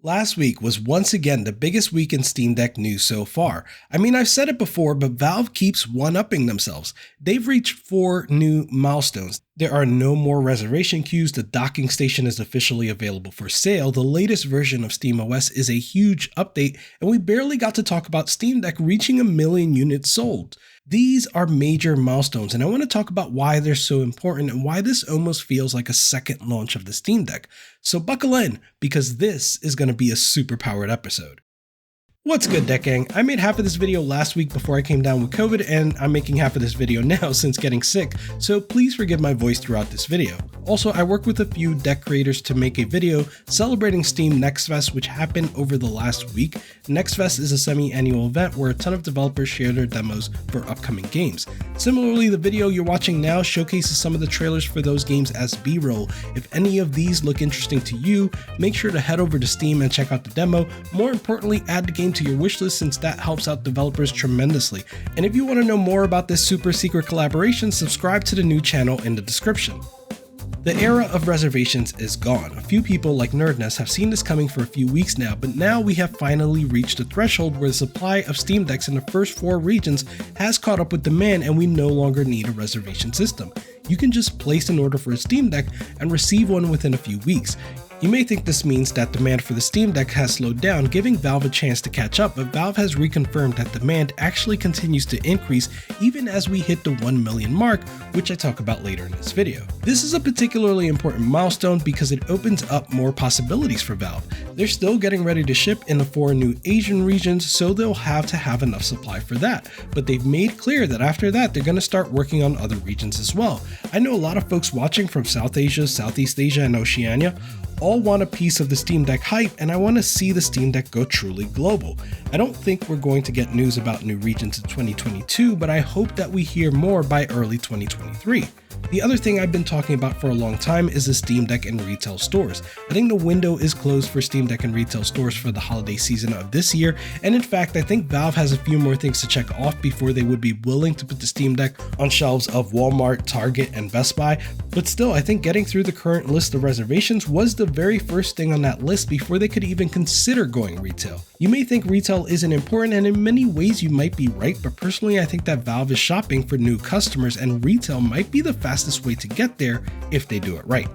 Last week was once again the biggest week in Steam Deck news so far. I mean, I've said it before, but Valve keeps one-upping themselves. They've reached 4 new milestones. There are no more reservation queues, the docking station is officially available for sale, the latest version of SteamOS is a huge update, and we barely got to talk about Steam Deck reaching 1 million units sold. These are major milestones, and I want to talk about why they're so important and why this almost feels like a second launch of the Steam Deck. So buckle in, because this is going to be a super powered episode. What's good, Deck Gang? I made half of this video last week before I came down with COVID, and I'm making half of this video now since getting sick, so please forgive my voice throughout this video. Also, I worked with a few deck creators to make a video celebrating Steam Next Fest, which happened over the last week. Next Fest is a semi-annual event where a ton of developers share their demos for upcoming games. Similarly, the video you're watching now showcases some of the trailers for those games as B-roll. If any of these look interesting to you, make sure to head over to Steam and check out the demo. More importantly, add the game to your wishlist since that helps out developers tremendously. And if you want to know more about this super secret collaboration, subscribe to the new channel in the description. The era of reservations is gone. A few people like Nerdnest have seen this coming for a few weeks now, but now we have finally reached a threshold where the supply of Steam Decks in the first 4 regions has caught up with demand and we no longer need a reservation system. You can just place an order for a Steam Deck and receive one within a few weeks. You may think this means that demand for the Steam Deck has slowed down, giving Valve a chance to catch up, but Valve has reconfirmed that demand actually continues to increase even as we hit the 1 million mark, which I talk about later in this video. This is a particularly important milestone because it opens up more possibilities for Valve. They're still getting ready to ship in the 4 new Asian regions, so they'll have to have enough supply for that, but they've made clear that after that they're going to start working on other regions as well. I know a lot of folks watching from South Asia, Southeast Asia, and Oceania all want a piece of the Steam Deck hype, and I want to see the Steam Deck go truly global. I don't think we're going to get news about new regions in 2022, but I hope that we hear more by early 2023. The other thing I've been talking about for a long time is the Steam Deck in retail stores. I think the window is closed for Steam Deck in retail stores for the holiday season of this year, and in fact I think Valve has a few more things to check off before they would be willing to put the Steam Deck on shelves of Walmart, Target, and Best Buy, but still I think getting through the current list of reservations was the very first thing on that list before they could even consider going retail. You may think retail isn't important, and in many ways you might be right, but personally I think that Valve is shopping for new customers and retail might be the fastest way to get there if they do it right.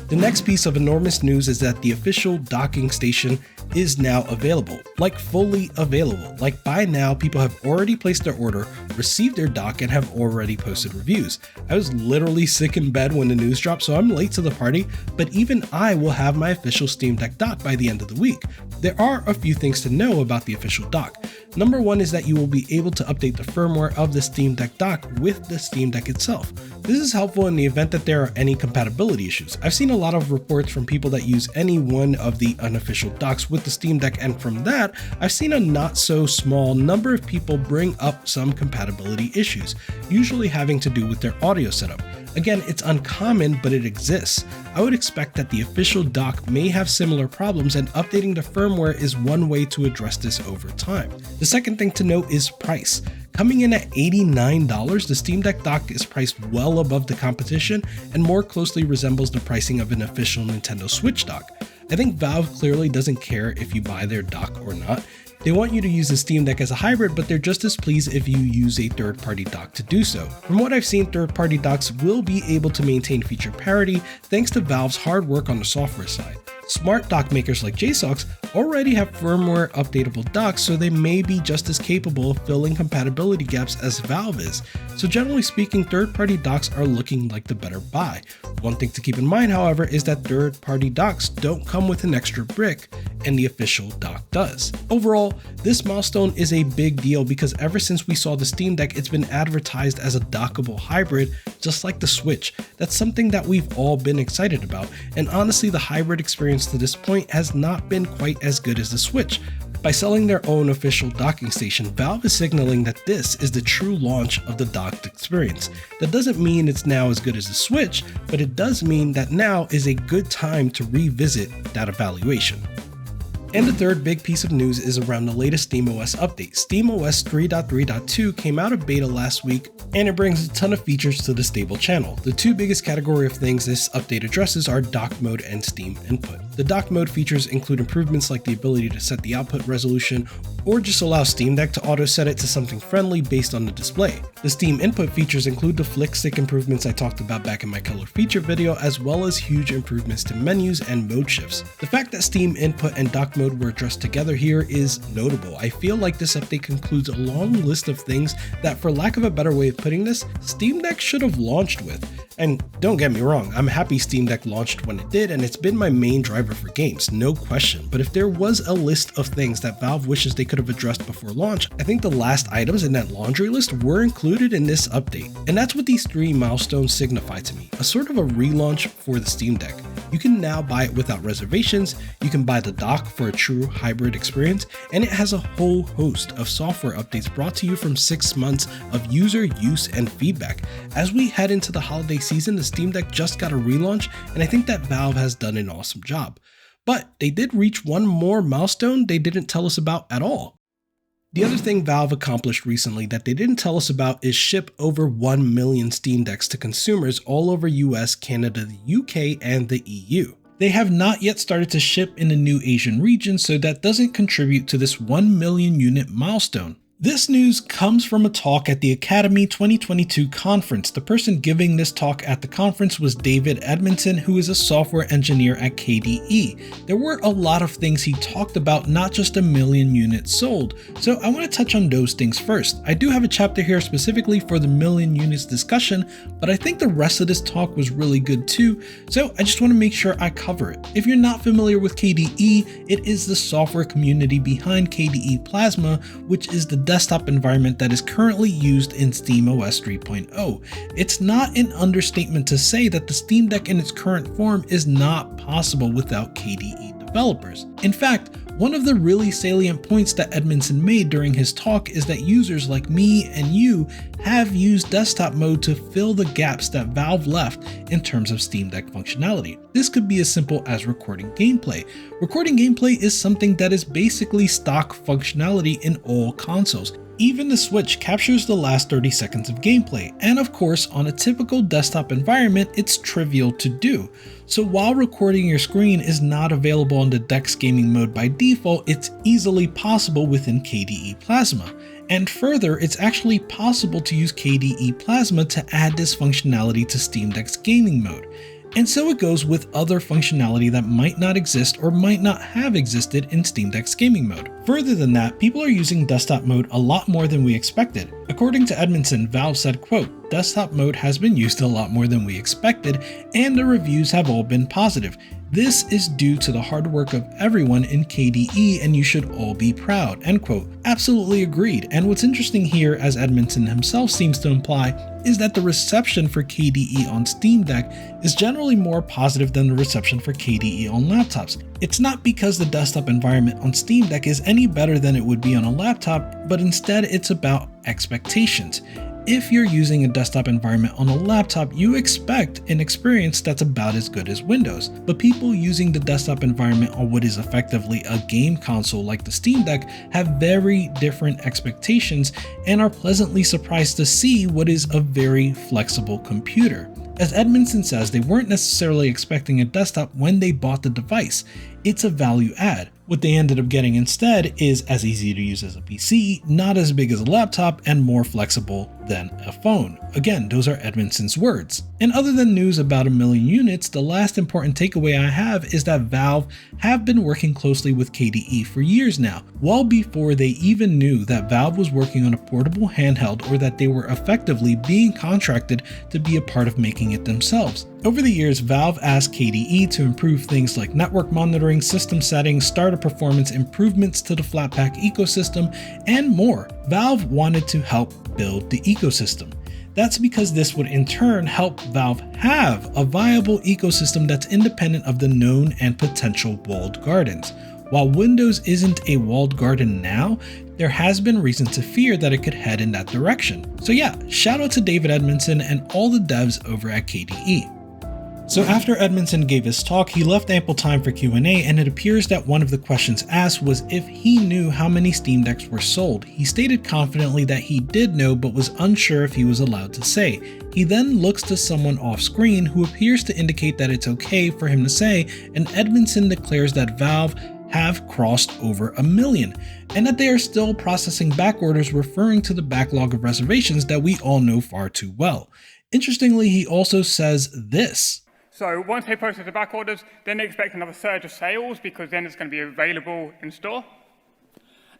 The next piece of enormous news is that the official docking station is now available, like fully available. Like by now, people have already placed their order, received their dock, and have already posted reviews. I was literally sick in bed when the news dropped, so I'm late to the party, but even I will have my official Steam Deck dock by the end of the week. There are a few things to know about the official dock. Number 1 is that you will be able to update the firmware of the Steam Deck dock with the Steam Deck itself. This is helpful in the event that there are any compatibility issues. I've seen a lot of reports from people that use any one of the unofficial docks with the Steam Deck, and from that, I've seen a not so small number of people bring up some compatibility issues, usually having to do with their audio setup. Again, it's uncommon, but it exists. I would expect that the official dock may have similar problems, and updating the firmware is one way to address this over time. The second thing to note is price. Coming in at $89, the Steam Deck dock is priced well above the competition and more closely resembles the pricing of an official Nintendo Switch dock. I think Valve clearly doesn't care if you buy their dock or not. They want you to use the Steam Deck as a hybrid, but they're just as pleased if you use a third-party dock to do so. From what I've seen, third-party docks will be able to maintain feature parity thanks to Valve's hard work on the software side. Smart dock makers like JSOX already have firmware updatable docks, so they may be just as capable of filling compatibility gaps as Valve is. So generally speaking, third-party docks are looking like the better buy. One thing to keep in mind, however, is that third-party docks don't come with an extra brick, and the official dock does. Overall, this milestone is a big deal because ever since we saw the Steam Deck, it's been advertised as a dockable hybrid, just like the Switch. That's something that we've all been excited about, and honestly, the hybrid experience to this point has not been quite as good as the Switch. By selling their own official docking station, Valve is signaling that this is the true launch of the docked experience. That doesn't mean it's now as good as the Switch, but it does mean that now is a good time to revisit that evaluation. And the third big piece of news is around the latest SteamOS update. SteamOS 3.3.2 came out of beta last week, and it brings a ton of features to the stable channel. The two biggest category of things this update addresses are dock mode and Steam input. The dock mode features include improvements like the ability to set the output resolution, or just allow Steam Deck to auto set it to something friendly based on the display. The Steam input features include the flick stick improvements I talked about back in my color feature video, as well as huge improvements to menus and mode shifts. The fact that Steam input and dock mode were addressed together here is notable. I feel like this update concludes a long list of things that, for lack of a better way of putting this, Steam Deck should have launched with. And don't get me wrong, I'm happy Steam Deck launched when it did, and it's been my main driver for games, no question. But if there was a list of things that Valve wishes they could have addressed before launch, I think the last items in that laundry list were included in this update. And that's what these 3 milestones signify to me, a sort of a relaunch for the Steam Deck. You can now buy it without reservations, you can buy the dock for a true hybrid experience, and it has a whole host of software updates brought to you from 6 months of user use and feedback. As we head into the holiday season, the Steam Deck just got a relaunch, and I think that Valve has done an awesome job. But they did reach one more milestone they didn't tell us about at all. The other thing Valve accomplished recently that they didn't tell us about is ship over 1 million Steam Decks to consumers all over US, Canada, the UK, and the EU. They have not yet started to ship in the new Asian region, so that doesn't contribute to this 1 million unit milestone. This news comes from a talk at the Academy 2022 conference. The person giving this talk at the conference was David Edmondson, who is a software engineer at KDE. There were a lot of things he talked about, not just 1 million units sold. So I want to touch on those things first. I do have a chapter here specifically for the million units discussion, but I think the rest of this talk was really good too, so I just want to make sure I cover it. If you're not familiar with KDE, it is the software community behind KDE Plasma, which is the desktop environment that is currently used in SteamOS 3.0. It's not an understatement to say that the Steam Deck in its current form is not possible without KDE developers. In fact, one of the really salient points that Edmondson made during his talk is that users like me and you have used desktop mode to fill the gaps that Valve left in terms of Steam Deck functionality. This could be as simple as recording gameplay. Recording gameplay is something that is basically stock functionality in all consoles. Even the Switch captures the last 30 seconds of gameplay, and of course on a typical desktop environment it's trivial to do. So while recording your screen is not available on the Deck's gaming mode by default, it's easily possible within KDE Plasma. And further, it's actually possible to use KDE Plasma to add this functionality to Steam Deck's gaming mode. And so it goes with other functionality that might not exist or might not have existed in Steam Deck's gaming mode. Further than that, people are using desktop mode a lot more than we expected. According to Edmondson, Valve said, quote, "Desktop mode has been used a lot more than we expected, and the reviews have all been positive. This is due to the hard work of everyone in KDE, and you should all be proud," end quote. Absolutely agreed. And what's interesting here, as Edmondson himself seems to imply, is that the reception for KDE on Steam Deck is generally more positive than the reception for KDE on laptops. It's not because the desktop environment on Steam Deck is any better than it would be on a laptop, but instead it's about expectations. If you're using a desktop environment on a laptop, you expect an experience that's about as good as Windows. But people using the desktop environment on what is effectively a game console like the Steam Deck have very different expectations and are pleasantly surprised to see what is a very flexible computer. As Edmondson says, they weren't necessarily expecting a desktop when they bought the device. It's a value add. What they ended up getting instead is as easy to use as a PC, not as big as a laptop, and more flexible than a phone. Again, those are Edmondson's words. And other than news about 1 million units, the last important takeaway I have is that Valve have been working closely with KDE for years now, well before they even knew that Valve was working on a portable handheld or that they were effectively being contracted to be a part of making it themselves. Over the years, Valve asked KDE to improve things like network monitoring, system settings, startup performance, improvements to the Flatpak ecosystem, and more. Valve wanted to help build the ecosystem. That's because this would in turn help Valve have a viable ecosystem that's independent of the known and potential walled gardens. While Windows isn't a walled garden now, there has been reason to fear that it could head in that direction. So yeah, shout out to David Edmondson and all the devs over at KDE. So after Edmondson gave his talk, he left ample time for Q&A, and it appears that one of the questions asked was if he knew how many Steam Decks were sold. He stated confidently that he did know, but was unsure if he was allowed to say. He then looks to someone off screen who appears to indicate that it's okay for him to say, and Edmondson declares that Valve have crossed over 1 million, and that they are still processing back orders, referring to the backlog of reservations that we all know far too well. Interestingly, he also says this. So once they process the back orders, then they expect another surge of sales because then it's going to be available in store.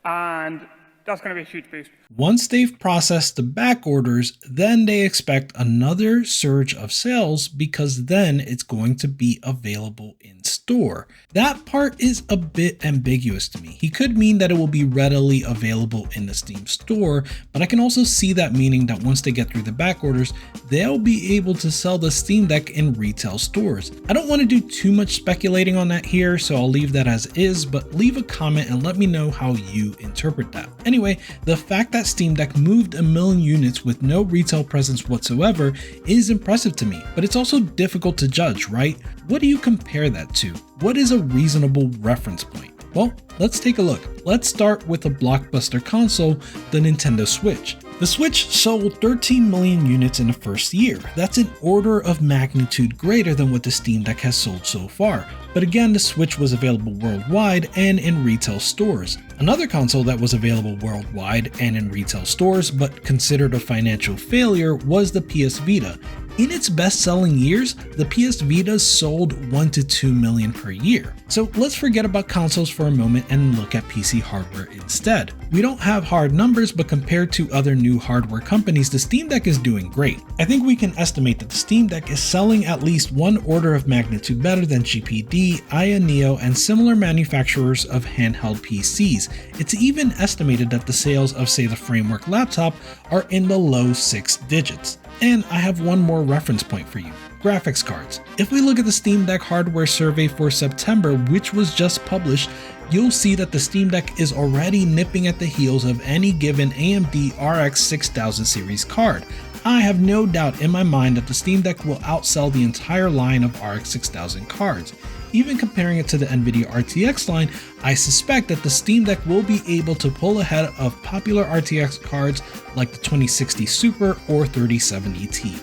And that's going to be a huge boost. Once they've processed the back orders, then they expect another surge of sales because then it's going to be available in store. That part is a bit ambiguous to me. He could mean that it will be readily available in the Steam store, but I can also see that meaning that once they get through the back orders, they'll be able to sell the Steam Deck in retail stores. I don't want to do too much speculating on that here, so I'll leave that as is, but leave a comment and let me know how you interpret that. Anyway, the fact that Steam Deck moved 1 million units with no retail presence whatsoever is impressive to me, but it's also difficult to judge, right? What do you compare that to? What is a reasonable reference point? Well, let's take a look. Let's start with a blockbuster console, the Nintendo Switch. The Switch sold 13 million units in the first year. That's an order of magnitude greater than what the Steam Deck has sold so far. But again, the Switch was available worldwide and in retail stores. Another console that was available worldwide and in retail stores, but considered a financial failure, was the PS Vita. In its best-selling years, the PS Vita sold 1 to 2 million per year. So let's forget about consoles for a moment and look at PC hardware instead. We don't have hard numbers, but compared to other new hardware companies, the Steam Deck is doing great. I think we can estimate that the Steam Deck is selling at least one order of magnitude better than GPD, Aya Neo, and similar manufacturers of handheld PCs. It's even estimated that the sales of, say, the Framework laptop are in the low 6 digits. And I have one more reference point for you. Graphics cards. If we look at the Steam Deck hardware survey for September, which was just published, you'll see that the Steam Deck is already nipping at the heels of any given AMD RX 6000 series card. I have no doubt in my mind that the Steam Deck will outsell the entire line of RX 6000 cards. Even comparing it to the NVIDIA RTX line, I suspect that the Steam Deck will be able to pull ahead of popular RTX cards like the 2060 Super or 3070 Ti.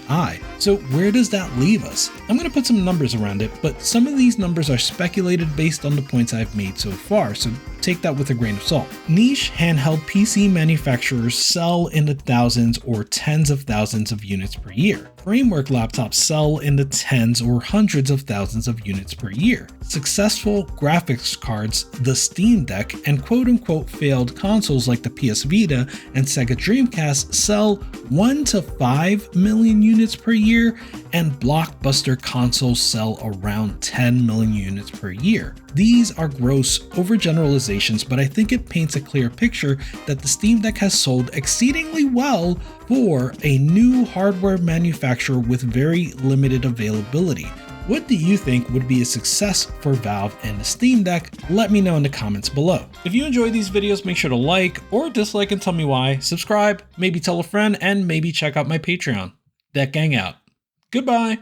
So where does that leave us? I'm going to put some numbers around it, but some of these numbers are speculated based on the points I've made so far, so take that with a grain of salt. Niche handheld PC manufacturers sell in the thousands or tens of thousands of units per year. Framework laptops sell in the tens or hundreds of thousands of units per year. Successful graphics cards, the Steam Deck, and quote-unquote failed consoles like the PS Vita and Sega Dreamcast sell 1 to 5 million units per year, and blockbuster consoles sell around 10 million units per year. These are gross overgeneralizations, but I think it paints a clear picture that the Steam Deck has sold exceedingly well for a new hardware manufacturer with very limited availability. What do you think would be a success for Valve and the Steam Deck? Let me know in the comments below. If you enjoy these videos, make sure to like or dislike and tell me why, subscribe, maybe tell a friend, and maybe check out my Patreon. Deck Gang out. Goodbye.